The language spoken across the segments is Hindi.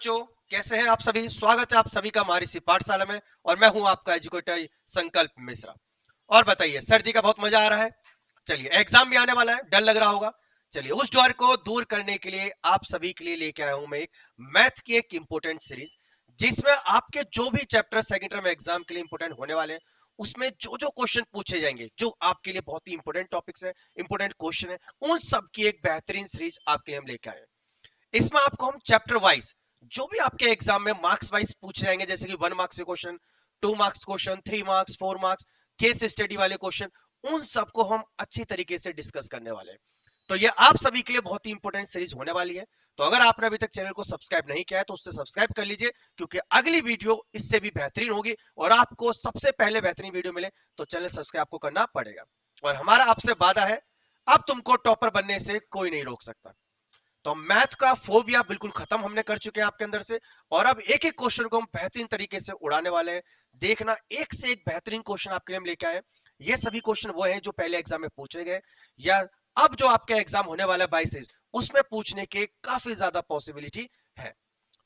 बच्चों, कैसे हैं आप सभी। स्वागत है आप सभी का हमारी इसी पाठशाला में और मैं हूं आपका एजुकेटर संकल्प मिश्रा। और बताइए, सर्दी का बहुत मजा आ रहा है। चलिए, एग्जाम भी आने वाला है, डर लग रहा होगा। चलिए, उस डर को दूर करने के लिए आप सभी के लिए लेके आया हूं मैं एक मैथ की एक इंपोर्टेंट सीरीज, जिसमें आपके जो भी चैप्टर सेकंड टर्म एग्जाम के लिए इंपोर्टेंट होने वाले हैं, उसमें जो जो क्वेश्चन पूछे जाएंगे, जो आपके लिए बहुत ही इंपोर्टेंट टॉपिक्स है, इंपोर्टेंट क्वेश्चन है, उन सब की एक बेहतरीन सीरीज आपके लिए हम लेके आए हैं। इसमें आपको हम चैप्टर वाइज जो भी आपके एग्जाम में मार्क्स वाइज पूछे जाएंगे, जैसे कि 1 मार्क्स के question, 2 marks question, 3 marks, 4 marks, case study वाले क्वेश्चन, उन सबको हम अच्छी तरीके से डिस्कस करने वाले हैं। तो ये आप सभी के लिए बहुत ही इंपॉर्टेंट सीरीज होने वाली है। तो अगर आपने अभी तक चैनल को सब्सक्राइब नहीं किया है तो उससे सब्सक्राइब कर लीजिए, क्योंकि अगली वीडियो इससे भी बेहतरीन होगी और आपको सबसे पहले बेहतरीन वीडियो मिले तो चैनल सब्सक्राइब आपको करना पड़ेगा। और हमारा आपसे वादा है, अब तुमको टॉपर बनने से कोई नहीं रोक सकता। तो मैथ का फोबिया बिल्कुल खत्म हमने कर चुके हैं आपके अंदर से, और अब एक एक क्वेश्चन को हम बेहतरीन तरीके से उड़ाने वाले हैं। देखना, एक से एक बेहतरीन क्वेश्चन आपके लिए हम लेके आए। ये सभी क्वेश्चन वो हैं जो पहले एग्जाम में पूछे गए, या अब जो आपका एग्जाम होने वाला है 22 उसमें पूछने के काफी ज्यादा पॉसिबिलिटी है।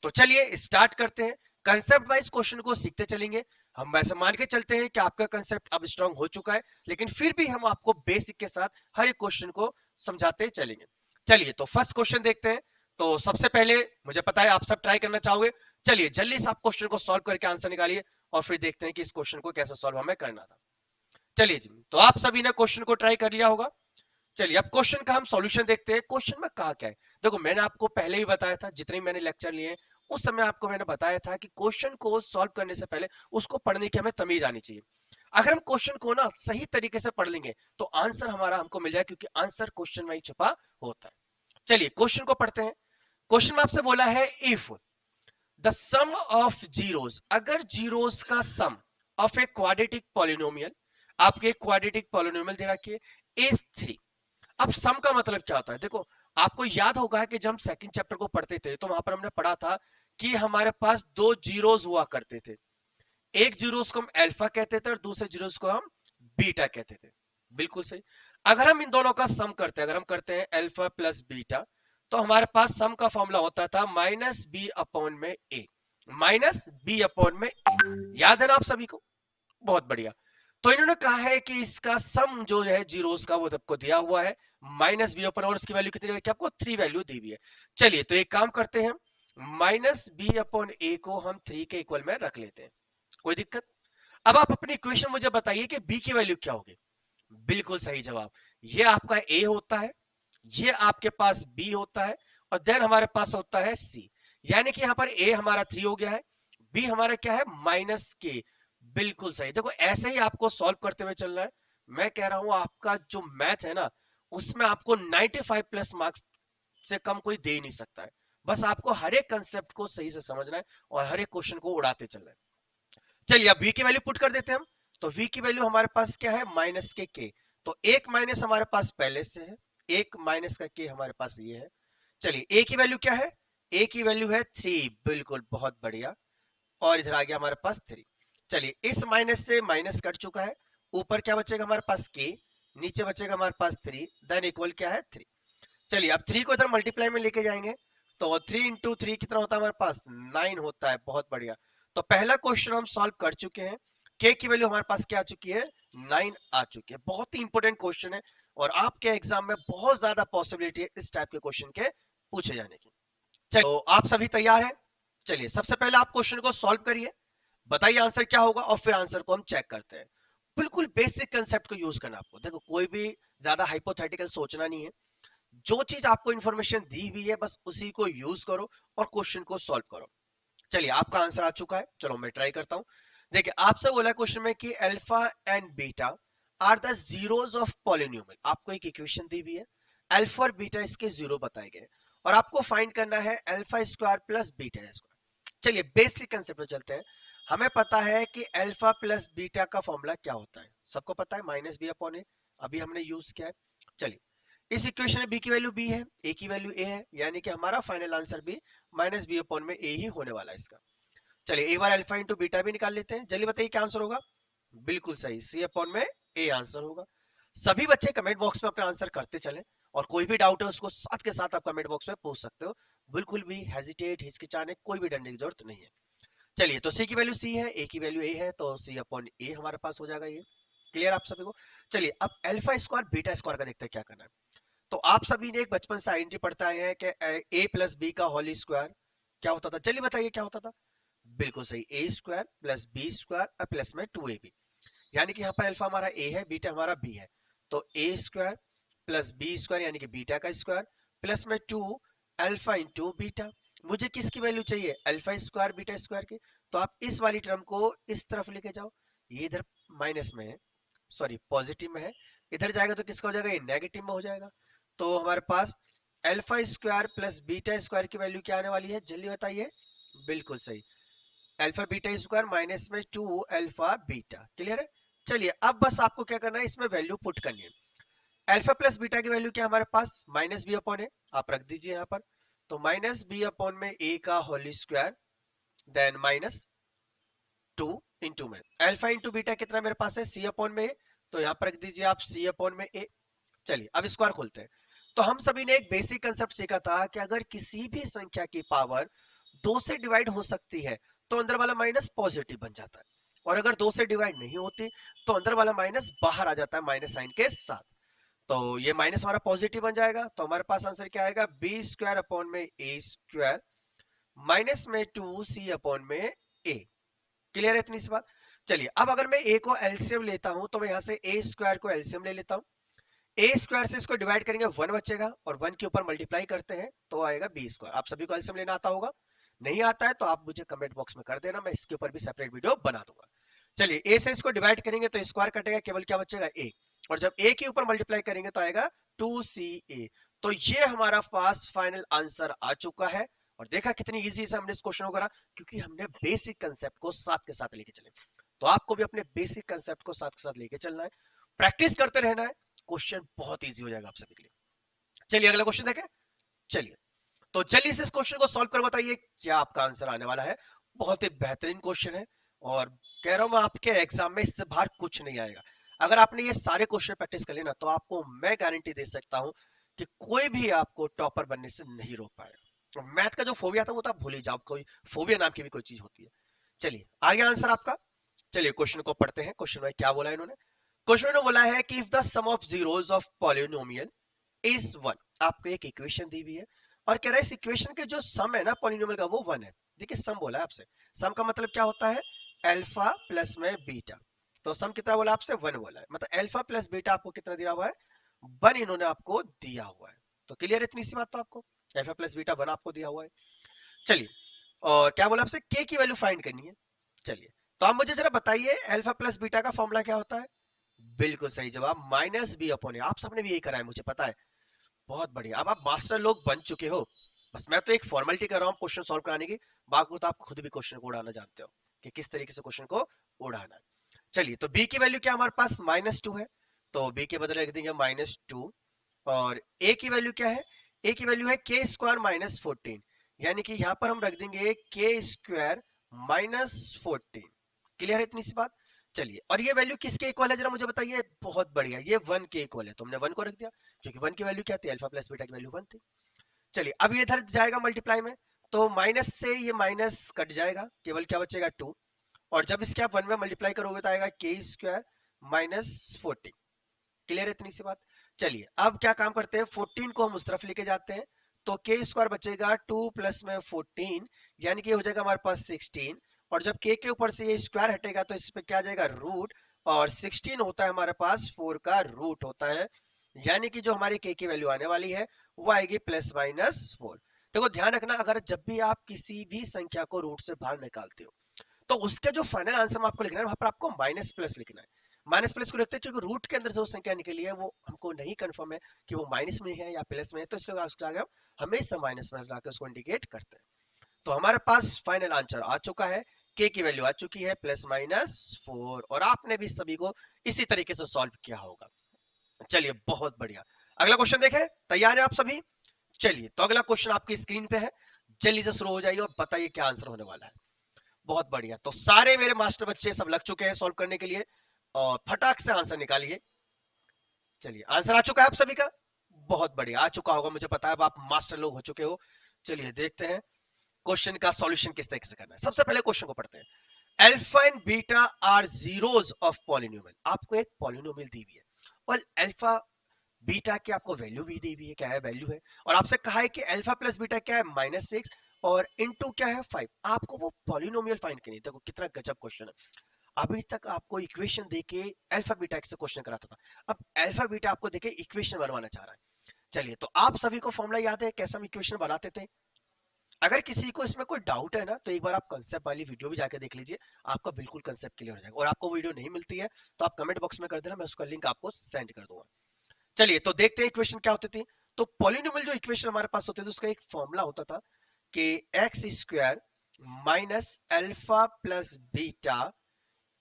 तो चलिए स्टार्ट करते हैं। कंसेप्ट वाइज क्वेश्चन को सीखते चलेंगे। हम वैसे मान के चलते हैं कि आपका कंसेप्ट अब स्ट्रांग हो चुका है, लेकिन फिर भी हम आपको बेसिक के साथ हर एक क्वेश्चन को समझाते चलेंगे। चलिए, तो फर्स्ट क्वेश्चन देखते हैं। तो सबसे पहले, मुझे पता है आप सब ट्राई करना चाहोगे। चलिए जल्दी से आप क्वेश्चन को सॉल्व करके आंसर निकालिए और फिर देखते हैं कि इस क्वेश्चन को कैसे सॉल्व हमें करना था। चलिए जी, तो आप सभी ने क्वेश्चन को ट्राई कर लिया होगा। चलिए अब क्वेश्चन का हम सॉल्यूशन देखते हैं। क्वेश्चन में कहा क्या है, देखो मैंने आपको पहले ही बताया था, जितने मैंने लेक्चर लिए उस समय आपको मैंने बताया था कि क्वेश्चन को सॉल्व करने से पहले उसको पढ़ने की हमें तमीज आनी चाहिए। अगर हम क्वेश्चन को ना सही तरीके से पढ़ लेंगे तो आंसर हमारा हमको मिल जाए, क्योंकि आंसर क्वेश्चन में ही छुपा होता है। चलिए क्वेश्चन को पढ़ते हैं। क्वेश्चन में आपसे बोला है, if the sum of zeros, अगर जीरोस का sum of a quadratic polynomial, आपके क्वाड्रेटिक पॉलिनोमियल दे रखी है, इज 3। अब सम का मतलब क्या होता है, देखो आपको याद होगा कि जब हम सेकंड चैप्टर को पढ़ते थे तो वहां पर हमने पढ़ा था कि हमारे पास दो जीरोस हुआ करते थे। एक जीरोस को हम अल्फा कहते थे और दूसरे जीरोस को हम बीटा कहते थे। बिल्कुल सही। अगर हम इन दोनों का सम करते हैं, अगर हम करते हैं अल्फा प्लस बीटा, तो हमारे पास सम का फॉर्मूला होता था माइनस बी अपॉन में ए। माइनस बी अपॉन में ए, याद है ना आप सभी को? बहुत बढ़िया। तो इन्होंने कहा है कि इसका सम जो है जीरोस का वो सबको दिया हुआ है माइनस बी अपॉन, और उसकी वैल्यू कितनी है, आपको 3 वैल्यू दी हुई है। चलिए तो एक काम करते हैं, माइनस बी अपॉन ए को हम 3 के इक्वल में रख लेते हैं। कोई दिक्कत? अब आप अपनी इक्वेशन मुझे बताइए कि बी की वैल्यू क्या होगी। बिल्कुल सही जवाब, ये आपका ए होता है, ये आपके पास बी होता है, और देन हमारे पास होता है सी। यानी कि यहां पर ए हमारा 3 हो गया है, बी हमारा क्या है, माइनस के। बिल्कुल सही। देखो ऐसे ही आपको सॉल्व करते हुए चलना है। मैं कह रहा हूं आपका जो मैथ है ना, उसमें आपको 95 प्लस मार्क्स से कम कोई दे ही नहीं सकता है। बस आपको हर एक कंसेप्ट को सही से समझना है और हर एक क्वेश्चन को उड़ाते चलना है। चलिए अब v की वैल्यू पुट कर देते हैं हम। तो v की वैल्यू हमारे पास क्या है, माइनस के। तो एक माइनस हमारे पास पहले से है, एक माइनस का के हमारे पास ये है। चलिए a की वैल्यू क्या है, a की वैल्यू है 3। बिल्कुल, बहुत बढ़िया। और इधर आ गया हमारे पास 3। चलिए इस माइनस से माइनस कट चुका है, ऊपर क्या बचेगा हमारे पास k, नीचे बचेगा हमारे पास 3, देन इक्वल क्या है 3। चलिए अब 3 को इधर मल्टीप्लाई में लेके जाएंगे, तो 3 इंटू 3 कितना होता है हमारे पास, 9 होता है। बहुत बढ़िया। तो पहला क्वेश्चन हम सॉल्व कर चुके हैं। के की वैल्यू हमारे पास क्या आ चुकी है, 9 आ चुकी है। बहुत ही इंपॉर्टेंट क्वेश्चन है और आपके एग्जाम में बहुत ज्यादा पॉसिबिलिटी है इस टाइप के क्वेश्चन के पूछे जाने की। चलिए तो आप सभी तैयार हैं? चलिए सबसे पहले आप क्वेश्चन को सॉल्व करिए, बताइए आंसर क्या होगा, और फिर आंसर को हम चेक करते हैं। बिल्कुल बेसिक कंसेप्ट को यूज करना आपको। देखो कोई भी ज्यादा हाइपोथेटिकल सोचना नहीं है, जो चीज आपको इंफॉर्मेशन दी हुई है बस उसी को यूज करो और क्वेश्चन को सॉल्व करो। चलिए आपका आंसर आ चुका है, चलो मैं ट्राई करता हूं। देखिए आपसे बोला क्वेश्चन में कि alpha and beta are the zeros of polynomial. आपको एक इक्वेशन दी हुई है, अल्फा और बीटा इसके जीरो बताए गए, और आपको फाइंड करना है alpha square plus beta square. चलिए बेसिक कंसेप्ट पे चलते हैं। हमें पता है कि अल्फा प्लस बीटा का फॉर्मूला क्या होता है, सबको पता है, माइनस बी अपॉन ए। अभी हमने यूज किया है। चलिए इस इक्वेशन में बी की वैल्यू बी है, ए की वैल्यू ए है, यानी कि हमारा फाइनल आंसर भी माइनस बी अपॉन में ए ही होने वाला है इसका। चलिए एक बार अल्फा इंटू बीटा भी निकाल लेते हैं। जल्दी बताइए क्या आंसर होगा। बिल्कुल सही, सी अपॉन में ए आंसर होगा। सभी बच्चे कमेंट बॉक्स में अपना आंसर करते चलें, और कोई भी डाउट है उसको साथ के साथ आप कमेंट बॉक्स में पूछ सकते हो, बिल्कुल भी हेजिटेट हिचकिचाने कोई भी डरने की जरूरत नहीं है। चलिए, तो सी की वैल्यू सी है, ए की वैल्यू ए है, तो सी अपॉन ए हमारे पास हो जाएगा ये। क्लियर आप सभी को? चलिए, अब अल्फा स्क्वायर बीटा स्क्वायर का देखते हैं क्या करना है। तो आप सभी ने एक बचपन से आइडेंटिटी पढ़ता आए हैं कि ए प्लस बी का होल स्क्वायर क्या होता था। चलिए बताइए क्या होता था। बिल्कुल सही, A square plus B square plus में 2ab, यानी कि यहाँ पर अल्फा हमारा ए है, बीटा हमारा बी है, तो ए स्क्वायर प्लस बी स्क्वायर यानी कि बीटा का स्क्वायर प्लस में 2 अल्फा इंटू बीटा। मुझे किसकी वैल्यू चाहिए? अल्फा स्क्वायर बीटा स्क्वायर की। तो आप इस वाली टर्म को इस तरफ लेके जाओ, ये इधर माइनस में है, सॉरी पॉजिटिव में है, इधर जाएगा तो किसका हो जाएगा? ये नेगेटिव में हो जाएगा। तो हमारे पास alpha square plus beta square की वैल्यू क्या आने वाली है, जल्दी बताइए। बिल्कुल सही, अल्फा बीटा स्क्वायर माइनस में 2 अल्फा बीटा। क्लियर है? चलिए, अब बस आपको क्या करना है, इसमें वैल्यू पुट करनी है। अल्फा प्लस बीटा की वैल्यू क्या हमारे पास? माइनस बी अपॉन है, आप रख दीजिए यहाँ पर। तो माइनस बी अपॉन में ए का whole square then minus 2 into में अल्फा इंटू बीटा कितना मेरे पास है? सी अपॉन में ए, तो यहाँ पर रख दीजिए आप सी अपॉन में ए। चलिए, अब स्क्वायर खोलते हैं। तो हम सभी ने एक बेसिक कंसेप्ट सीखा था कि अगर किसी भी संख्या की पावर 2 से डिवाइड हो सकती है तो अंदर वाला माइनस पॉजिटिव बन जाता है, और अगर 2 से डिवाइड नहीं होती तो अंदर वाला माइनस बाहर आ जाता है माइनस साइन के साथ। तो ये माइनस हमारा पॉजिटिव बन जाएगा, तो हमारे पास आंसर क्या आएगा? बी स्क्वायर अपॉन में ए स्क्वायर माइनस में 2 सी अपॉन में ए। क्लियर है इतनी सी बात? चलिए, अब अगर मैं ए को एलसीएम लेता हूं तो मैं यहां से ए स्क्वायर को एलसीएम ले लेता हूं। ए स्क्वायर से इसको डिवाइड करेंगे 1 बचेगा, और 1 के ऊपर मल्टीप्लाई करते हैं तो आएगा बी स्क्वायर। आप सभी को एलसीएम लेना आता होगा, नहीं आता है तो आप मुझे कमेंट बॉक्स में कर देना, मैं इसके ऊपर भी सेपरेट वीडियो बना दूंगा। चलिए, ए से इसको डिवाइड करेंगे तो स्क्वायर कटेगा, केवल क्या बचेगा? ए, और जब ए के ऊपर मल्टीप्लाई करेंगे तो आएगा 2ca। तो ये हमारा पास फाइनल आंसर आ चुका है। और देखा कितनी इजी से हमने इस क्वेश्चन को करा, क्योंकि हमने बेसिक कंसेप्ट को साथ के साथ लेके चले। तो आपको भी अपने बेसिक कंसेप्ट को साथ के साथ लेके चलना है, प्रैक्टिस करते रहना है, क्वेश्चन बहुत इजी हो जाएगा आप सभी के लिए। चलिए, अगला क्वेश्चन देखें। चलिए, तो जल्दी से इस क्वेश्चन को सॉल्व कर बताइए क्या आपका आंसर आने वाला है। बहुत ही बेहतरीन क्वेश्चन है, और कह रहा हूं मैं आपके एग्जाम में इससे बाहर कुछ नहीं आएगा। अगर आपने ये सारे क्वेश्चन प्रैक्टिस कर लेना तो आपको मैं गारंटी दे सकता हूं कि कोई भी आपको टॉपर बनने से नहीं रोक पाएगा। मैथ का जो फोबिया था वो तो आप भूल ही जाओ, कोई फोबिया नाम की भी कोई चीज होती है। चलिए, आगे आंसर आपका। चलिए, क्वेश्चन को पढ़ते हैं। क्वेश्चन में क्या बोला इन्होंने? क्वेश्चन में बोला है कि if the sum of zeros of polynomial is 1। आपको एक इक्वेशन दी हुई है और कह रहा है इस इक्वेशन के जो सम है ना पॉलिनोमियल का वो 1 है। देखिए, सम बोला है आपसे, सम का मतलब क्या होता है? अल्फा प्लस में बीटा। तो सम कितना बोला आपसे? 1 बोला है, मतलब अल्फा प्लस बीटा आपको कितना दिया हुआ है? 1 इन्होंने आपको दिया हुआ है। तो क्लियर है इतनी सी बात? तो आपको अल्फा प्लस बीटा 1 आपको दिया हुआ है। चलिए, और क्या बोला आपसे? के की वैल्यू फाइंड करनी है। चलिए, तो आप मुझे जरा बताइए अल्फा प्लस बीटा का फॉर्मूला क्या होता है? बिल्कुल सही जवाब, माइनस बी अपॉन ए। आप सबने भी यही करा है, मुझे पता है। बहुत बढ़िया, अब आप मास्टर लोग बन चुके हो। बस मैं तो एक फॉर्मेलिटी कर रहा हूँ क्वेश्चन सॉल्व कराने की, बाकी तो आप खुद भी क्वेश्चन को उड़ाना जानते हो कि किस तरीके से क्वेश्चन को उड़ाना है। चलिए, तो बी की वैल्यू क्या हमारे पास? -2 है, तो बी के बदले रख देंगे -2। और ए की वैल्यू क्या है? ए की वैल्यू है के स्क्वायर -14, यानी कि यहां पर हम रख देंगे के स्क्वायर -14। क्लियर है इतनी सी बात? चलिए, और ये वैल्यू किसके इक्वल है जरा मुझे बताइए। बहुत बढ़िया, ये 1 के इक्वल है, तो हमने 1 को रख दिया, क्योंकि 1 की वैल्यू क्या थी? अल्फा प्लस बीटा की वैल्यू 1 थी। चलिए, अब ये इधर जाएगा मल्टीप्लाई में, तो माइनस से ये माइनस कट जाएगा, केवल क्या बचेगा? 2। और जब इसके आप 1 में मल्टीप्लाई करोगे तो आएगा के स्क्वायर -14। क्लियर है इतनी सी बात? चलिए, अब क्या काम करते हैं, 14 को हम उस तरफ लेके जाते हैं, तो के स्क्वायर बचेगा 2 प्लस में 14, यानी कि हो जाएगा हमारे पास 16। और जब के ऊपर से ये स्क्वायर हटेगा तो इस पे क्या आ जाएगा? रूट। और 16 होता है हमारे पास 4 का रूट होता है, यानी कि जो हमारी के की वैल्यू आने वाली है वो आएगी +-4। देखो, ध्यान रखना, अगर जब भी आप किसी भी संख्या को रूट से बाहर निकालते हो तो उसके जो फाइनल आंसर में आपको लिखना है वहां पर आपको माइनस प्लस लिखना है। माइनस प्लस को लिखते हैं क्योंकि रूट के अंदर जो संख्या निकली है वो हमको नहीं कंफर्म है कि वो माइनस में है या प्लस में है, तो इसलिए हम हमेशा माइनस में लाकर उसको इंडिकेट करते हैं। तो हमारे पास फाइनल आंसर आ चुका है, के की वैल्यू आ चुकी है +-4, और आपने भी सभी को इसी तरीके से सॉल्व किया होगा। चलिए, बहुत बढ़िया। अगला क्वेश्चन देखें, तैयार है आप सभी? चलिए, तो अगला क्वेश्चन आपकी स्क्रीन पे है, जल्दी से शुरू हो जाइए और बताइए क्या आंसर होने वाला है। बहुत बढ़िया, तो सारे मेरे मास्टर बच्चे सब लग चुके हैं सॉल्व करने के लिए, और फटाक से आंसर निकालिए। चलिए, आंसर आ चुका है आप सभी का? बहुत बढ़िया, आ चुका होगा मुझे पता है, अब आप मास्टर लोग हो चुके हो। चलिए देखते हैं क्वेश्चन का सॉल्यूशन किस तरीके से करना है। सबसे पहले क्वेश्चन को पढ़ते हैं। Alpha and beta are zeros of polynomial. आपको एक पॉलिनोमियल दी हुई है और अल्फा बीटा की आपको वैल्यू भी दी हुई है, क्या है वैल्यू है, और आपसे कहा है कि अल्फा प्लस बीटा क्या है -6 और इनटू क्या है 5। आपको वो पॉलिनोमियल फाइंड करनी है। देखो कितना गजब क्वेश्चन है। अभी तक आपको इक्वेशन देके अल्फा बीटा से क्वेश्चन कराता था, अब अल्फा बीटा आपको देके इक्वेशन बनवाना चाह रहा है। चलिए तो आप सभी को फॉर्मूला याद है कैसे हम इक्वेशन बनाते थे। अगर किसी को इसमें कोई डाउट है ना तो एक बार आप कंसेप्ट वाली वीडियो भी जाके देख लीजिए, आपका बिल्कुल कंसेप्ट क्लियर हो जाएगा। और आपको वीडियो नहीं मिलती है तो आप कमेंट बॉक्स में कर देना, मैं उसका लिंक आपको सेंड कर दूंगा। चलिए तो देखते हैं इक्वेशन क्या होती थी। तो पॉलिनोमियल जो इक्वेशन हमारे पास होते थे उसका एक फॉर्मूला होता था कि x square minus alpha plus beta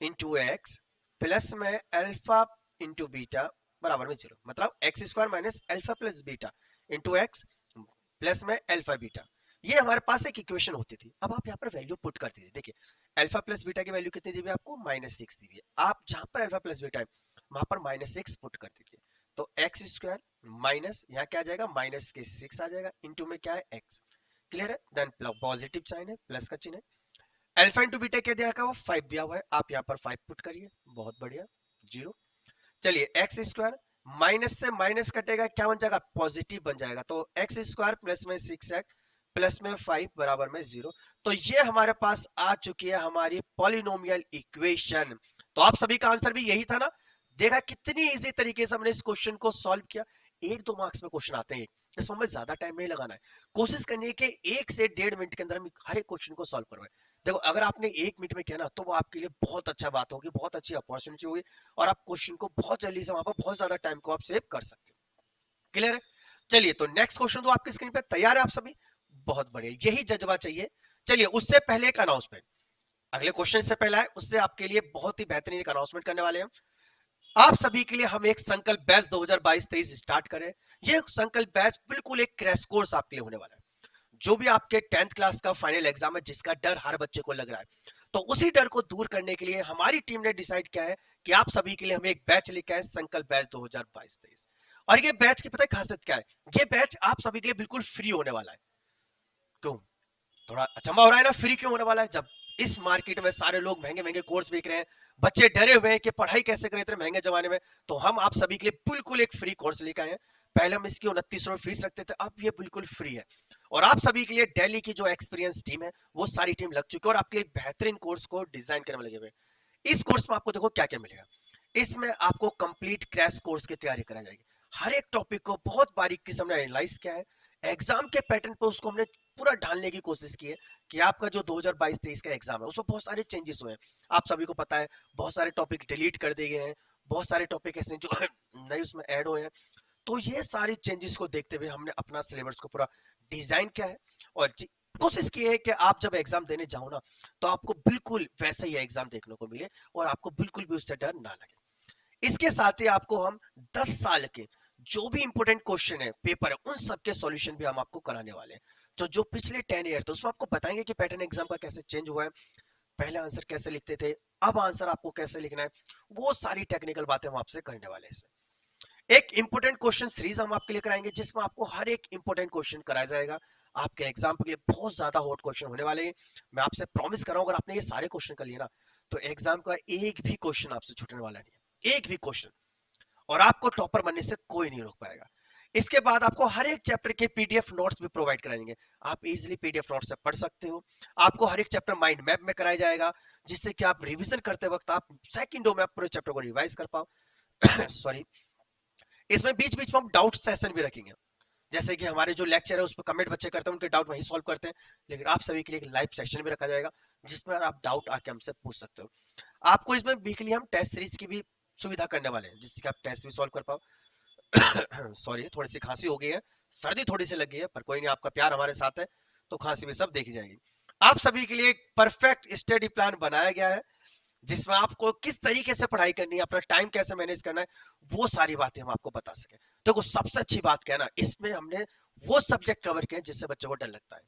into x plus में अल्फा इंटू बीटा बराबर में 0। मतलब x square minus alpha plus beta into x plus में अल्फा बीटा, ये हमारे पास एक इक्वेशन होती थी। अब आप यहाँ पर वैल्यू पुट कर दीजिए। देखिए अल्फा प्लस बीटा की वैल्यू कितनी दी हुई है आपको, -6 दी हुई है। आप जहां पर अल्फा प्लस बीटा है वहां पर -6 पुट कर दीजिए। तो एक्स स्क्वायर माइनस यहाँ क्या आ जाएगा, माइनस के 6 आ जाएगा, इंटू में क्या है एक्स। क्लियर है। देन पॉजिटिव साइन है, प्लस का चिन्ह है। अल्फा इंटू बीटा क्या दिया रखा हुआ, 5 दिया हुआ है, आप यहाँ पर 5 पुट करिए, बहुत बढ़िया 0। चलिए एक्स स्क्वायर माइनस से माइनस कटेगा, क्या बन जाएगा, पॉजिटिव बन जाएगा। तो एक्स स्क्वायर प्लस में 6x प्लस में 5 बराबर में 0। तो ये हमारे पास आ चुकी है हमारी पॉलिनोमियल इक्वेशन। तो आप सभी का आंसर भी यही था ना। देखा कितनी इजी तरीके से हमने इस क्वेश्चन को सॉल्व किया। 1-2 मार्क्स में क्वेश्चन आते हैं, इसमें हमें ज्यादा टाइम नहीं लगाना है। कोशिश करनी है कि 1 से 1.5 मिनट के अंदर हम हर एक क्वेश्चन को सॉल्व करवाएं। देखो अगर आपने 1 मिनट में किया ना तो वो आपके लिए बहुत अच्छा बात होगी, बहुत अच्छी अपॉर्चुनिटी होगी और आप क्वेश्चन को बहुत जल्दी से वहां पर बहुत ज्यादा टाइम को आप सेव कर सकते हो। क्लियर है। चलिए तो नेक्स्ट क्वेश्चन तो आपकी स्क्रीन पे तैयार है आप सभी, बहुत बढ़िया, यही जज्बा चाहिए। चलिए उससे पहले एक अनाउंसमेंट, अगले क्वेश्चन से पहला है उससे आपके लिए बहुत ही बेहतरीन एक अनाउंसमेंट करने वाले हैं। आप सभी के लिए हम एक संकल्प बैच 2022-23 स्टार्ट करें। ये संकल्प बैच बिल्कुल एक क्रैश कोर्स आपके लिए होने वाला है। जो भी आपके 10th क्लास का फाइनल एग्जाम है जिसका डर हर बच्चे को लग रहा है, तो उसी डर को दूर करने के लिए हमारी टीम ने डिसाइड किया है कि आप सभी के लिए हम एक बैच लेकर आए, संकल्प बैच 2022-23। और ये बैच की पता है खासियत क्या है, ये बैच आप सभी के लिए बिल्कुल फ्री होने वाला है। क्यों, थोड़ा अचंभा हो रहा है ना, फ्री क्यों होने वाला है, जब इस मार्केट में सारे लोग महंगे महंगे कोर्स बेच रहे हैं, बच्चे डरे हुए हैं कि पढ़ाई कैसे करें इतने महंगे जमाने में, तो हम आप सभी के लिए बिल्कुल एक फ्री कोर्स लेकर आए हैं। पहले हम इसकी 29 रुपए फीस रखते थे, अब ये बिल्कुल फ्री है। और आप सभी के लिए दिल्ली की जो एक्सपीरियंस टीम है वो सारी टीम लग चुकी है और आपके लिए बेहतरीन कोर्स को डिजाइन करने में लगे हुए। इस कोर्स में आपको देखो क्या क्या मिलेगा। इसमें आपको कंप्लीट क्रैश कोर्स की तैयारी कराई जाएगी। हर एक टॉपिक को बहुत बारीकी से हमने एनालाइज किया है, एग्जाम के पैटर्न पर उसको हमने पूरा ढालने की कोशिश की है कि आपका जो 2022-23 का एग्जाम है उसमें बहुत सारे चेंजेस हुए हैं। आप सभी को पता है बहुत सारे टॉपिक डिलीट कर दिए गए हैं, बहुत सारे टॉपिक ऐसे जो नए उसमें ऐड हुए हैं। तो ये सारी चेंजेस को देखते हुए हमने अपना सिलेबस को पूरा डिजाइन किया है और कोशिश की है कि आप जब एग्जाम देने जाओ ना तो आपको बिल्कुल वैसा ही एग्जाम देखने को मिले और आपको बिल्कुल भी उससे डर ना लगे। इसके साथ ही आपको हम 10 साल के जो भी इंपोर्टेंट क्वेश्चन है, पेपर है, उन सबके सॉल्यूशन भी हम आपको कराने वाले हैं। तो जो पिछले 10 ईयर थे उसमें आपको बताएंगे कि पैटर्न एग्जाम का कैसे चेंज हुआ है, पहले आंसर कैसे लिखते थे, अब आंसर आपको कैसे लिखना है, वो सारी टेक्निकल बातें हम आपसे करने वाले हैं। इसमें एक इंपोर्टेंट क्वेश्चन सीरीज हम आपके लिए कराएंगे जिसमें आपको हर एक इंपोर्टेंट क्वेश्चन कराया जाएगा। आपके एग्जाम के लिए बहुत ज्यादा हॉट क्वेश्चन होने वाले हैं। मैं आपसे प्रॉमिस कर रहा हूं अगर आपने ये सारे क्वेश्चन कर लिए ना तो एग्जाम का एक भी क्वेश्चन आपसे छूटने वाला नहीं है, एक भी क्वेश्चन, और आपको टॉपर बनने से कोई नहीं रोक पाएगा। इसके बाद आपको हर एक चैप्टर के पीडीएफ नोट्स भी प्रोवाइड कराएंगे, आप इजीली पीडीएफ नोट्स से पढ़ सकते हो। आपको हर एक चैप्टर माइंड मैप में कराया जाएगा जिससे कि आप रिवीजन करते वक्त आप सेकंडों में पूरे चैप्टर को रिवाइज कर पाओ। सॉरी, इसमें बीच बीच में हम डाउट सेशन भी रखेंगे, जैसे कि हमारे जो लेक्चर है उस पर कमेंट बच्चे करते हैं, उनके डाउट वहीं सॉल्व करते हैं, लेकिन आप सभी के लिए एक लाइव सेशन भी रखा जाएगा जिसमें आप डाउट आके हमसे पूछ सकते हो। आपको इसमें वीकली हम टेस्ट सीरीज की भी सुविधा करने वाले हैं जिससे कि आप टेस्ट भी सॉल्व कर पाओ। सॉरी, थोड़ी सी खांसी हो गई है, सर्दी थोड़ी सी लगी है, पर कोई नहीं, आपका प्यार हमारे साथ है तो खांसी भी सब देखी जाएगी। आप सभी के लिए एक परफेक्ट स्टडी प्लान बनाया गया है जिसमें आपको किस तरीके से पढ़ाई करनी है, अपना टाइम कैसे मैनेज करना है, वो सारी बातें हम आपको बता सके। देखो सबसे अच्छी बात क्या है ना, इसमें हमने वो सब्जेक्ट कवर किए जिससे बच्चों को डर लगता है।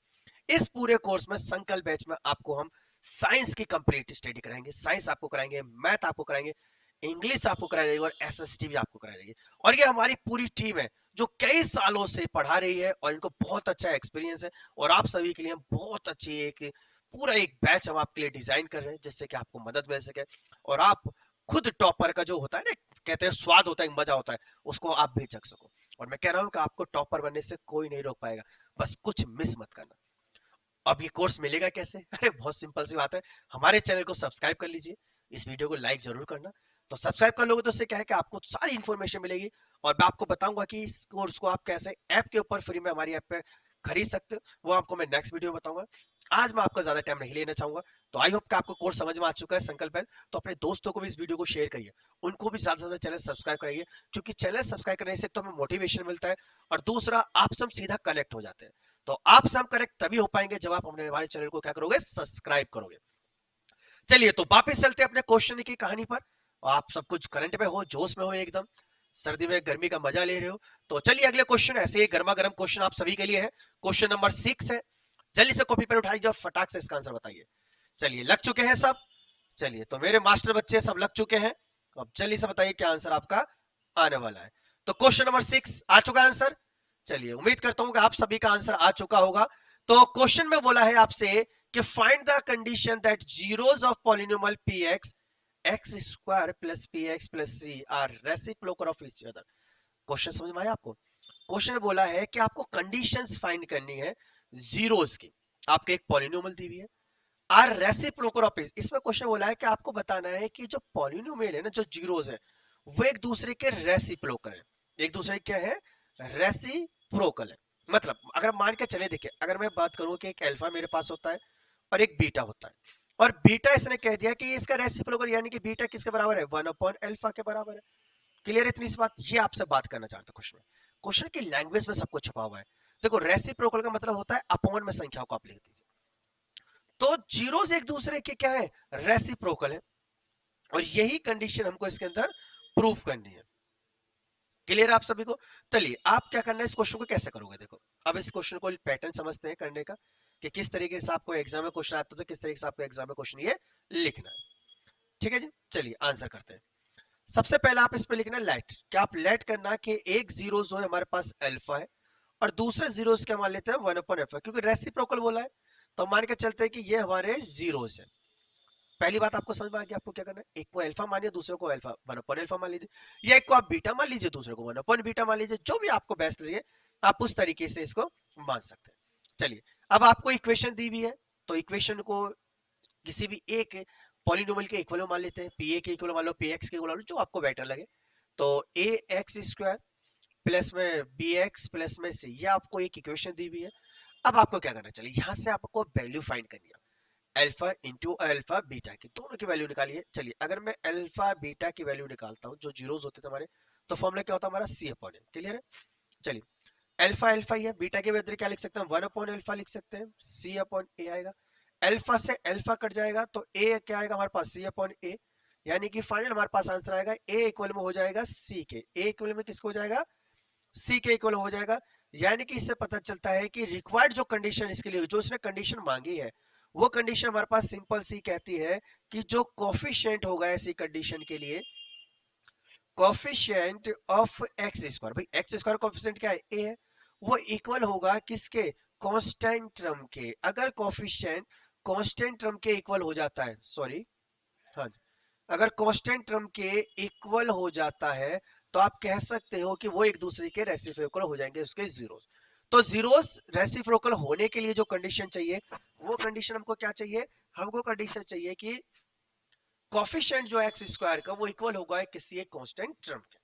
इस पूरे कोर्स में संकल्प बैच में आपको हम साइंस की कंप्लीट स्टडी कराएंगे, साइंस आपको कराएंगे, मैथ आपको कराएंगे, इंग्लिश आपको कराई जाएगी और एसएसटी भी आपको कराई जाएगी। और ये हमारी पूरी टीम है जो कई सालों से पढ़ा रही है और इनको बहुत अच्छा एक्सपीरियंस है, और आप सभी के लिए हम बहुत अच्छी पूरा एक बैच हम आपके लिए डिजाइन कर रहे हैं जिससे कि आपको मदद मिल सके और आप खुद टॉपर का जो होता है ना, कहते हैं स्वाद होता है, मजा होता है, उसको आप भी चख सको। और मैं कह रहा हूं कि आपको टॉपर बनने से कोई नहीं रोक पाएगा, बस कुछ मिस मत करना। अब ये कोर्स मिलेगा कैसे? अरे बहुत सिंपल सी बात है, हमारे चैनल को सब्सक्राइब कर लीजिए, इस वीडियो को लाइक जरूर करना। तो सब्सक्राइब कर लोगे तो उससे क्या है कि आपको सारी इन्फॉर्मेशन मिलेगी, और मैं आपको बताऊंगा कि इस कोर्स को आप कैसे ऐप के ऊपर फ्री में हमारी ऐप पे खरीद सकते हो, वो आपको मैं नेक्स्ट वीडियो में बताऊंगा। आज मैं आपका ज्यादा टाइम नहीं लेना चाहूंगा। तो आई होप कि आपको कोर्स समझ में आ चुका है संकल्प है। तो अपने दोस्तों को भी इस वीडियो को शेयर करिए, उनको भी ज्यादा से ज्यादा चैनल सब्सक्राइब कराइए, क्योंकि चैनल सब्सक्राइब करने से तो हमें मोटिवेशन मिलता है, और दूसरा आपसे हम सीधा कनेक्ट हो जाते हैं। तो आपसे हम कनेक्ट तभी हो पाएंगे जब आप हमारे चैनल को क्या करोगे, सब्सक्राइब करोगे। चलिए तो वापस चलते हैं अपने क्वेश्चन की कहानी पर। आप सब कुछ करंट में हो, जोश में हो, एकदम सर्दी में गर्मी का मजा ले रहे हो। तो चलिए अगले क्वेश्चन, ऐसे ही गर्मा गर्म क्वेश्चन आप सभी के लिए है। क्वेश्चन नंबर 6 है, जल्दी से कॉपी पर उठाइए और फटाक से इसका आंसर बताइए। चलिए लग चुके हैं सब? चलिए तो मेरे मास्टर बच्चे सब लग चुके हैं, तो अब जल्दी से बताइए क्या आंसर आपका आने वाला है। तो क्वेश्चन नंबर 6 आ चुका है आंसर। चलिए उम्मीद करता हूं कि आप सभी का आंसर आ चुका होगा। तो क्वेश्चन में बोला है आपसे कि find the condition that zeros of polynomial px x square plus px plus c are reciprocal of each other. Question समझ में आया आपको? क्वेश्चन में बोला है कि आपको कंडीशंस फाइंड करनी है जीरोस की। आपके एक पॉलिनोमियल दी हुई है, आर रेसिप्रोकल ऑफ ईच। इसमें क्वेश्चन बोला है कि आपको बताना है कि जो पॉलिनोमियल है ना, जो जीरोस है, वो एक दूसरे के रेसिप्रोकल है। एक दूसरे क्या है? रेसिप्रोकल है। मतलब अगर मान के चले, देखिए अगर मैं बात करूं कि एक अल्फा मेरे पास होता है और एक बीटा होता है, और बीटा इसने कह दिया कि इसका रेसिप्रोकल, यानी कि बीटा किसके बराबर है? 1/अल्फा के बराबर है। क्लियर है इतनी सी बात? ये आपसे बात करना चाहता क्वेश्चन में। क्वेश्चन की लैंग्वेज में सब कुछ छुपा हुआ है। देखो रेसिप्रोकल का मतलब होता है अपॉन में संख्याओं को आप लिख दीजिए। तो जीरोस एक दूसरे के क्या है? रेसिप्रोकल है, और यही कंडीशन हमको इसके अंदर प्रूफ करनी है। क्लियर आप सभी को? चलिए आप क्या करना है, इस क्वेश्चन को कैसे करोगे। देखो अब इस क्वेश्चन को पैटर्न समझते हैं करने का, कि किस तरीके से आपको एग्जाम में क्वेश्चन आता है, तो किस तरीके से आपको एग्जाम में क्वेश्चन ये लिखना है। ठीक है जी, चलिए आंसर करते हैं। सबसे पहले आप इस पे लिखना लेट। क्या आप लेट करना कि एक जीरो जो है हमारे पास अल्फा है, और दूसरे जीरोस क्या मान लेते हैं? 1/अल्फा, क्योंकि रेसिप्रोकल बोला है तो मान के चलते हैं कि ये हमारे जीरोस है। पहली बात आपको समझ में आ गया, आपको क्या करना है, एक को अल्फा मानिए, दूसरे को अल्फा 1/अल्फा मान लीजिए, या एक को आप बीटा मान लीजिए, दूसरे को 1/बीटा मान लीजिए, जो भी आपको बेस्ट लगे आप उस तरीके से इसको मान सकते हैं। चलिए अब आपको इक्वेशन दी हुई है, तो इक्वेशन को किसी भी एक पॉलिनोमियल के इक्वल मान लेते हैं। पी ए के इक्वल मान लो, पी एक्स के इक्वल मान लो, जो आपको बेटर लगे। तो ए एक्स स्क्वायर प्लस में बी एक्स प्लस में सी, ये आपको एक इक्वेशन दी हुई है। अब आपको क्या करना, चलिए यहां से आपको वैल्यू फाइंड करनी है, अल्फा इंटू अल्फा बीटा की, दोनों की वैल्यू निकालिए। चलिए अगर मैं अल्फा बीटा की वैल्यू निकालता हूं, जो जीरोस होते थे हमारे, तो फॉर्मूला क्या होता है हमारा? सी अपॉन ए। क्लियर है? चलिए अल्फा अल्फा ही है, बीटा के बदले क्या लिख सकते हैं? 1/अल्फा लिख सकते हैं, सी अपॉन ए आएगा। अल्फा से अल्फा कट जाएगा तो ए क्या आएगा हमारे पास? सी अपॉन ए। यानी कि फाइनल हमारे पास आंसर आएगा ए इक्वल में हो जाएगा सी के। ए इक्वल में किसको हो जाएगा? सी के इक्वल हो जाएगा। यानी कि इससे पता चलता है कि रिक्वायर्ड जो कंडीशन इसके लिए, जो इसने कंडीशन मांगी है, वो कंडीशन हमारे पास सिंपल सी कहती है कि जो कोफिशिएंट होगा ऐसी कंडीशन के लिए, कोफिशिएंट ऑफ एक्स स्क्वायर, भाई एक्स स्क्वायर कोफिशिएंट क्या है? ए है, वो इक्वल होगा किसके? कांस्टेंट टर्म के। अगर कोफिशिएंट कांस्टेंट टर्म के इक्वल हो जाता है, सॉरी हाँ जी, अगर कांस्टेंट टर्म के इक्वल हो जाता है तो आप कह सकते हो कि वो एक दूसरे के रेसिप्रोकल हो जाएंगे, उसके जीरोस। तो जीरोस रेसिप्रोकल होने के लिए जो कंडीशन चाहिए, वो कंडीशन हमको क्या चाहिए? हमको कंडीशन चाहिए कि कोफिशिएंट जो एक्स स्क्वायर का वो इक्वल होगा किसी एक कांस्टेंट टर्म के।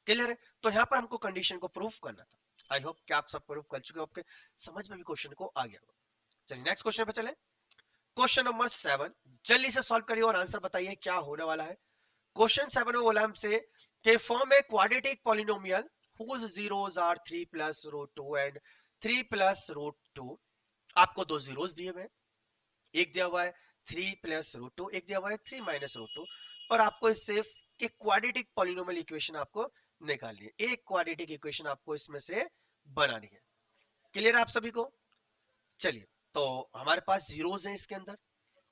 क्लियर है? तो यहां पर हमको कंडीशन को प्रूफ करना था। आई होप कि आप सब प्रूफ कर चुके हो, आपके समझ में भी क्वेश्चन को आ गया होगा। चलिए नेक्स्ट क्वेश्चन पे चले। क्वेश्चन नंबर 7, जल्दी से सॉल्व करिए और आंसर बताइए क्या होने वाला है। क्वेश्चन 7 में बोला हमसे कि form A quadratic polynomial whose zeros are 3 plus root 2 and 3 plus root 2। आपको दो जीरोस दिए हुए, एक दिया हुआ है 3 प्लस रूट 2, एक दिया हुआ है 3 माइनस रूट 2, और आपको इससे एक क्वाड्रेटिक पॉलिनोमियल इक्वेशन आपको निकालनी है। एक क्वाड्रेटिक इक्वेशन आपको इसमें से बनानी है। क्लियर है आप सभी को? चलिए तो हमारे पास जीरोस हैं इसके अंदर,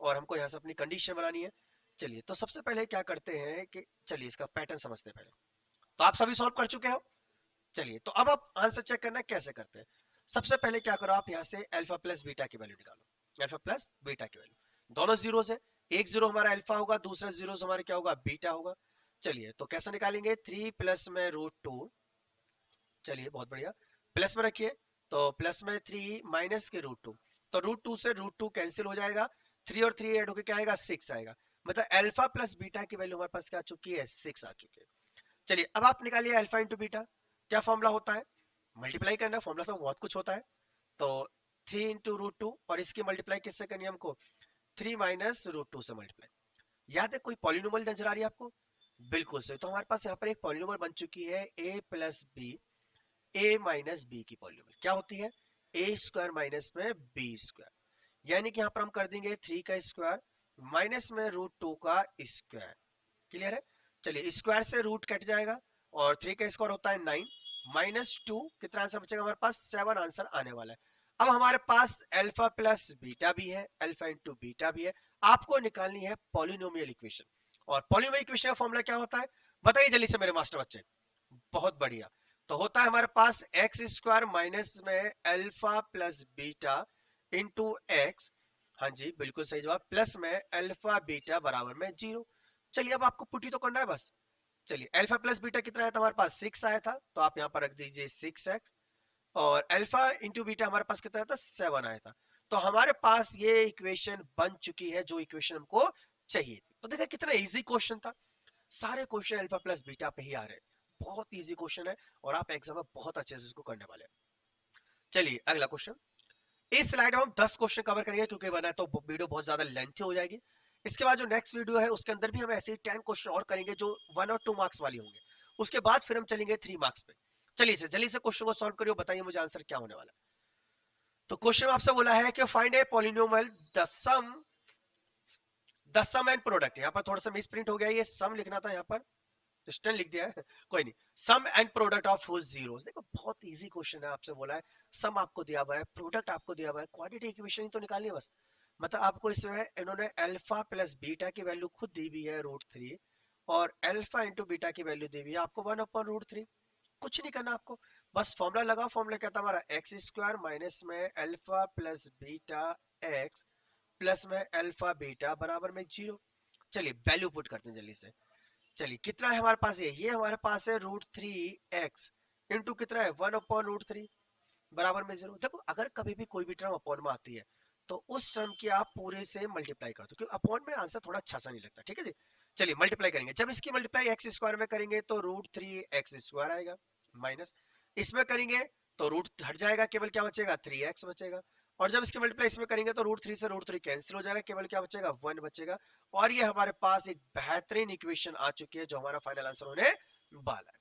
और हमको यहां से अपनी कंडीशन बनानी है। चलिए तो सबसे पहले क्या करते हैं कि चलिए इसका पैटर्न समझते हैं पहले। तो आप सभी सॉल्व कर चुके हो? चलिए तो अब आप आंसर चेक करना कैसे करते हैं। सबसे पहले क्या करो, आप यहाँ से अल्फा प्लस बीटा की वैल्यू निकालो, अल्फा प्लस बीटा की वैल्यू, दोनों जीरो से, एक जीरो हमारा अल्फा होगा, दूसरा जीरो से हमारा क्या होगा, बीटा होगा। चलिए तो कैसे निकालेंगे, 3 प्लस में √2, चलिए बहुत बढ़िया, प्लस में रखिए, तो प्लस में 3 माइनस के √2, तो √2 से √2 कैंसिल हो जाएगा, 3 और 3 ऐड होकर क्या आएगा, 6 आएगा। मतलब अल्फा प्लस बीटा की वैल्यू हमारे पास क्या आ चुकी है, 6 आ चुकी है। चलिए अब आप निकालिए अल्फा इंटू बीटा, क्या फॉर्मूला होता है, मल्टीप्लाई करना, फॉर्मूला तो बहुत कुछ होता है। तो 3 इंटू √2, और इसकी मल्टीप्लाई किससे करनी है हमको, 3 माइनस √2 से मल्टीप्लाई। याद है कोई पॉलिनोमियल नजर आ रही है आपको, बिल्कुल सही। तो हमारे पास यहाँ पर एक पॉलिनोमियल बन चुकी है a plus B, a minus B की पॉलिनोमियल क्या होती है, a स्क्वायर माइनस में b स्क्वायर, यानी कि यहाँ पर हम कर देंगे 3 का स्क्वायर माइनस में √2 का स्क्वायर। क्लियर है। चलिए स्क्वायर से रूट कट जाएगा, और 3 का स्क्वायर होता है 9, माइनस 2, कितना आंसर बचेगा हमारे पास, 7 आंसर आने वाला है। अब हमारे पास अल्फा प्लस बीटा भी है, अल्फा इंटू बीटा भी है, आपको निकालनी है पॉलिनोमियल इक्वेशन। और पॉलिनोमियल इक्वेशन का फॉर्मूला क्या होता है, बताइए जल्दी से मेरे मास्टर बच्चे। बहुत बढ़िया, तो होता है हमारे पास एक्स स्क्वायर माइनस में alpha plus beta into x, हाँ जी बिल्कुल सही जवाब, प्लस में अल्फा बीटा बराबर में 0। चलिए अब आपको पुटी तो करना है बस। चलिए अल्फा प्लस बीटा कितना आया था हमारे पास, 6 आया था, तो आप यहाँ पर रख दीजिए 6x, और अल्फा इंटू बीटा हमारे पास कितना आया था, 7 आया था। तो हमारे पास ये इक्वेशन बन चुकी है जो इक्वेशन हमको चाहिए थी। तो देखा कितना इजी क्वेश्चन था, सारे क्वेश्चन अल्फा प्लस बीटा पे ही आ रहे हैं, बहुत इजी क्वेश्चन है, और आप एग्जाम में बहुत अच्छे से इसको करने वाले हैं। चलिए अगला क्वेश्चन, इस स्लाइड में हम 10 क्वेश्चन कवर करेंगे, क्योंकि बना तो वीडियो बहुत ज्यादा लेंथी हो जाएगी। इसके बाद जो नेक्स्ट वीडियो है उसके अंदर भी हम ऐसे ही 10 क्वेश्चन और करेंगे जो 1 और 2 मार्क्स वाली होंगे, उसके बाद फिर हम चलेंगे 3 मार्क्स पे। चलिए से जल्दी से क्वेश्चन को सॉल्व करिए, बताइए मुझे आंसर क्या होने वाला है। तो क्वेश्चन आपसे बोला है कि find a polynomial the sum and product, यहाँ पर थोड़ा सा मिस प्रिंट हो गया, ये सम लिखना था, यहाँ पर तो स्टन लिख दिया है कोई नहीं, sum and product of whose zeros. देखो बहुत इजी क्वेश्चन है, आपसे बोला है सम आपको दिया हुआ है, प्रोडक्ट आपको दिया हुआ है, क्वाड्रेटिक इक्वेशन ही तो निकालनी है बस। मतलब आपको इसमें इन्होंने अल्फा प्लस बीटा की वैल्यू खुद दी हुई है √3, और अल्फा इंटू बीटा की वैल्यू दी हुई है आपको 1/√3। कुछ नहीं करना आपको, बस फॉर्मूला लगाओ, फॉर्मूला क्या था हमारा, एक्स स्क्वायर माइनस में alpha plus beta x plus में अल्फा बीटा बराबर में 0। चलिए वैल्यू पुट करते हैं जल्दी से। चलिए कितना है हमारे पास, ये हमारे पास है √3x इंटू कितना है 1/√3 बराबर में 0। देखो अगर कभी भी कोई भी टर्म अपॉन में आती है तो उस टर्म की आप पूरे से मल्टीप्लाई कर दो, क्योंकि अपॉन में आंसर थोड़ा अच्छा सा नहीं लगता, ठीक है जी। चलिए मल्टीप्लाई करेंगे, जब इसकी मल्टीप्लाई एक्स स्क्वायर में करेंगे तो √3x स्क्वायर आएगा, माइनस इसमें करेंगे तो रूट हट जाएगा, केवल क्या बचेगा 3x बचेगा, और जब इसकी मल्टीप्लाई इसमें करेंगे तो √3 से √3 कैंसिल हो जाएगा, केवल क्या बचेगा 1 बचेगा। और ये हमारे पास एक बेहतरीन इक्वेशन आ चुकी है जो हमारा फाइनल आंसर होने वाला है।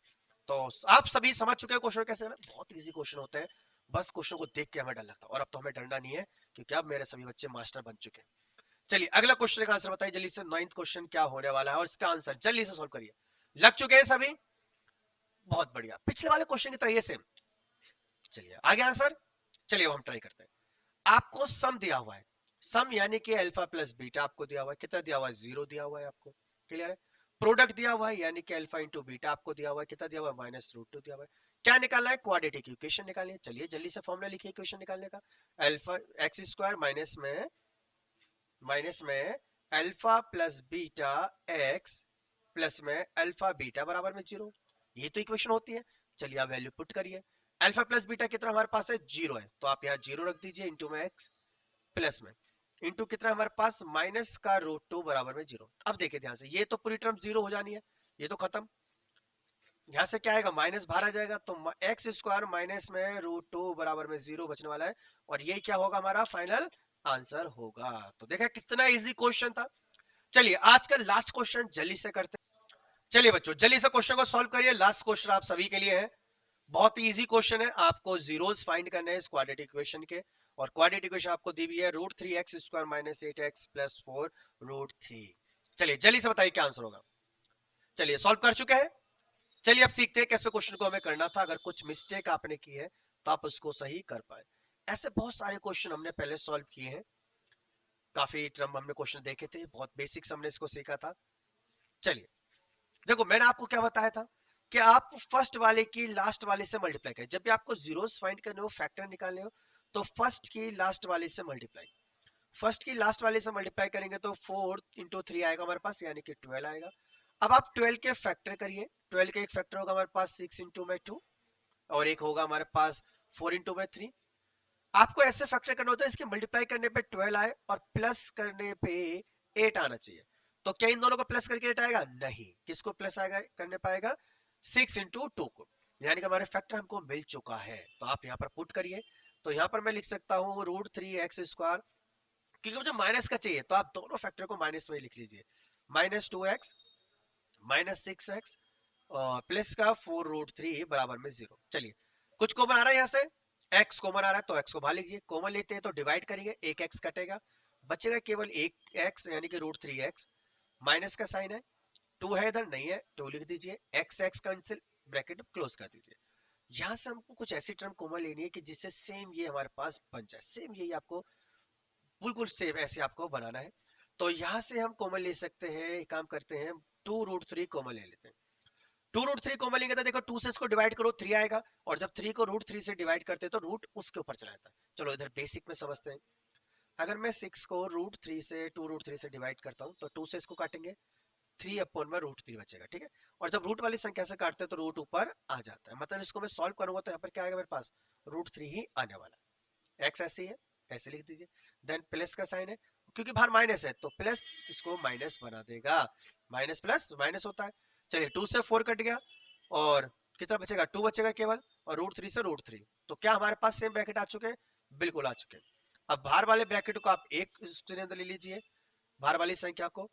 तो आप सभी समझ चुके हैं क्वेश्चन कैसे करना, बहुत इजी क्वेश्चन होते हैं, बस क्वेश्चन को देख के हमें डर लगता है, और अब तो हमें डरना नहीं है क्योंकि अब मेरे सभी बच्चे मास्टर बन चुके हैं। चलिए अगला क्वेश्चन का आंसर बताइए जल्दी से, 9th क्वेश्चन क्या होने वाला है, और इसका आंसर जल्दी से सोल्व करिए। लग चुके हैं सभी, बहुत बढ़िया, पिछले वाले क्वेश्चन की तरह ये सेम। चलिए आगे आंसर, चलिए अब हम ट्राई करते हैं। आपको सम दिया हुआ है, सम यानी कि अल्फा प्लस बीटा आपको दिया हुआ है, कितना दिया हुआ है 0 दिया हुआ है आपको, क्लियर है। प्रोडक्ट दिया हुआ है यानी कि अल्फा इंटू बीटा आपको दिया हुआ है, कितना दिया हुआ है -√2 दिया हुआ है। क्या निकालना है, क्वाड्रेटिक इक्वेशन निकालिए। चलिए जल्दी से फॉर्मूला लिखिए इक्वेशन निकालने का, अल्फा एक्स स्क्वायर माइनस में alpha plus beta x plus में अल्फा बीटा बराबर में 0, ये तो इक्वेशन होती है। चलिए आप वैल्यू पुट करिए, अल्फा प्लस बीटा कितना हमारे पास है 0 है, तो आप यहाँ 0 रख दीजिए, इंटू में एक्स प्लस में इंटू कितना हमारे पास माइनस का √2 बराबर में 0। अब देखिए ध्यान से, ये तो पूरी टर्म 0 हो जानी है, ये तो खत्म, यहां से क्या आएगा माइनस बाहर आ जाएगा, तो एक्स स्क्वायर माइनस में √2 बराबर में 0 बचने वाला है, और ये क्या होगा हमारा फाइनल आंसर होगा। तो देखा कितना इजी क्वेश्चन था। चलिए आज का लास्ट क्वेश्चन जल्दी से करते हैं। चलिए बच्चों जल्दी से क्वेश्चन को सॉल्व करिए, लास्ट क्वेश्चन आप सभी के लिए है, बहुत ही इजी क्वेश्चन है, आपको जीरोस फाइंड करने हैं इस क्वाड्रेटिक इक्वेशन के, और क्वाड्रेटिक इक्वेशन आपको दी हुई है √3x square minus 8x plus 4√3। चलिए जल्दी से बताइए क्या आंसर होगा। चलिए सॉल्व कर चुके हैं, चलिए अब सीखते हैं कैसे क्वेश्चन को हमें करना था, अगर कुछ मिस्टेक आपने की है तो आप उसको सही कर पाए। ऐसे बहुत सारे क्वेश्चन हमने पहले सॉल्व किए हैं, काफी टर्म हमने क्वेश्चन देखे थे, बहुत बेसिक्स हमने इसको सीखा था। चलिए देखो मैंने आपको क्या बताया था कि आप फर्स्ट वाले की लास्ट वाले से मल्टीप्लाई करें। जब भी आपको जीरोस फाइंड करने हो, फैक्टर निकालने हो, तो फर्स्ट की लास्ट वाले से मल्टीप्लाई, फर्स्ट की लास्ट वाले से मल्टीप्लाई करेंगे तो 4 इंटू 3 आएगा हमारे पास, यानी कि 12 आएगा। अब आप 12 के फैक्टर करिए, 12 के एक फैक्टर होगा हमारे पास 6 इंटू में 2, और एक होगा हमारे पास 4 इंटू में 3। आपको ऐसे फैक्टर करना होता है इसके मल्टीप्लाई करने पे 12 आए और प्लस करने पे 8 आना चाहिए। तो क्या इन दोनों को प्लस करके 8 आएगा? नहीं। किसको प्लस आएगा करने पाएगा? 6 इंटू 2 को, यानी कि हमारे फैक्टर हमको मिल चुका है। तो आप यहाँ पर पुट करिए, तो यहाँ पर मैं लिख सकता हूँ √3x², क्योंकि मुझे माइनस का चाहिए तो आप दोनों फैक्टर को माइनस में लिख लीजिए, -2x -6x और प्लस का 4√3 बराबर में 0। चलिए कुछ कॉमन आ रहा है यहाँ से, x कॉमन आ रहा है तो x को बाहर लीजिए, कॉमन लेते हैं तो डिवाइड करेंगे, एक x कटेगा, बचेगा केवल एक x यानी कि √3x, माइनस का साइन है, 2 है इधर नहीं है 2 लिख दीजिए, x कैंसिल, ब्रैकेट क्लोज कर दीजिए। यहां से हमको कुछ ऐसी टर्म कॉमन लेनी है कि जिससे सेम ये हमारे पास बन जाए, सेम यही आपको बिल्कुल सेम ऐसे आपको बनाना है। तो यहां से हम कॉमन ले सकते हैं, एक काम करते हैं 2√3 कॉमन ले लेते हैं। 2√3 कॉमन लेंगे तो देखो 2 से इसको डिवाइड करो 3 आएगा, और जब 3 को √3 से डिवाइड करते हैं तो रूट उसके ऊपर चला जाता है। चलो इधर बेसिक में समझते हैं। अगर मैं 6 को √3 से 2√3 से डिवाइड करता हूं तो 2 से इसको काटेंगे, 3 अपॉन में √3 बचेगा, ठीक है। और जब रूट वाली संख्या से काटते हैं तो रूट ऊपर आ जाता है, मतलब इसको मैं सॉल्व करूंगा तो यहाँ पर क्या आएगा मेरे पास? √3 ही आने वाला है। एक्स ऐसी है, ऐसे लिख दीजिए, देन प्लस का साइन है, क्योंकि बाहर माइनस है तो प्लस इसको माइनस बना देगा, माइनस प्लस माइनस होता है। चलिए 2 से 4 कट गया और कितना बचेगा? 2 बचेगा केवल, और √3 से √3, तो क्या हमारे पास सेम ब्रैकेट आ चुके हैं? बिल्कुल आ चुके हैं। अब बाहर वाले ब्रैकेट को आप एक इसके अंदर ले लीजिए, बाहर वाली संख्या को,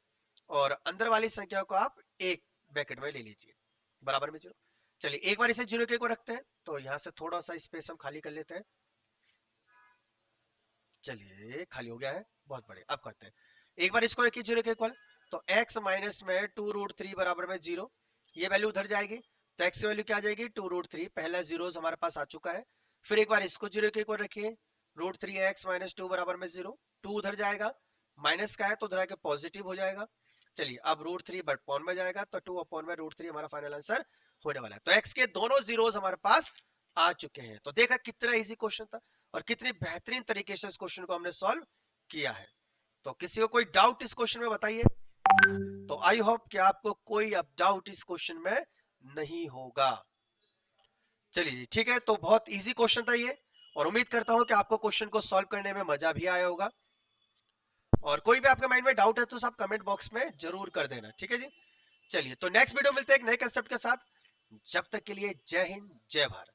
और अंदर वाली संख्या को आप एक ब्रैकेट में ले लीजिए, बराबर में 0। चलिए एक बार इसे 0 के को रखते हैं, तो यहां से थोड़ा सा स्पेस हम खाली कर लेते हैं। चलिए खाली हो गया है, बहुत बढ़िया। अब करते हैं, एक बार इसको रखिए 0 के इक्वल, तो x माइनस में 2√3 बराबर में 0, ये वैल्यू उधर जाएगी तो x की वैल्यू क्या आ जाएगी? 2√3, पहला जीरो हमारे पास आ चुका है। फिर एक बार इसको 0 के इक्वल रखिए, √3x - 2 बराबर में 0, 2 उधर जाएगा, माइनस का है तो उधर आके पॉजिटिव हो जाएगा। चलिए अब √3 बट पॉन में जाएगा तो 2 अपॉन में √3 हमारा फाइनल आंसर होने वाला है। तो x के दोनों जीरोस हमारे पास आ चुके हैं। तो देखा कितना इजी क्वेश्चन था और कितनी बेहतरीन तरीके से इस क्वेश्चन को हमने सॉल्व किया है। तो किसी को कोई डाउट इस क्वेश्चन में बताइए। तो आई होप कि आपको कोई अब डाउट इस क्वेश्चन में नहीं होगा। चलिए जी ठीक है, तो बहुत इजी क्वेश्चन था ये, और उम्मीद करता हूं कि आपको क्वेश्चन को सॉल्व करने में मजा भी आया होगा। और कोई भी आपके माइंड में डाउट है तो आप कमेंट बॉक्स में जरूर कर देना, ठीक है जी। चलिए तो नेक्स्ट वीडियो मिलते हैं एक नए कंसेप्ट के साथ, जब तक के लिए जय हिंद जय भारत।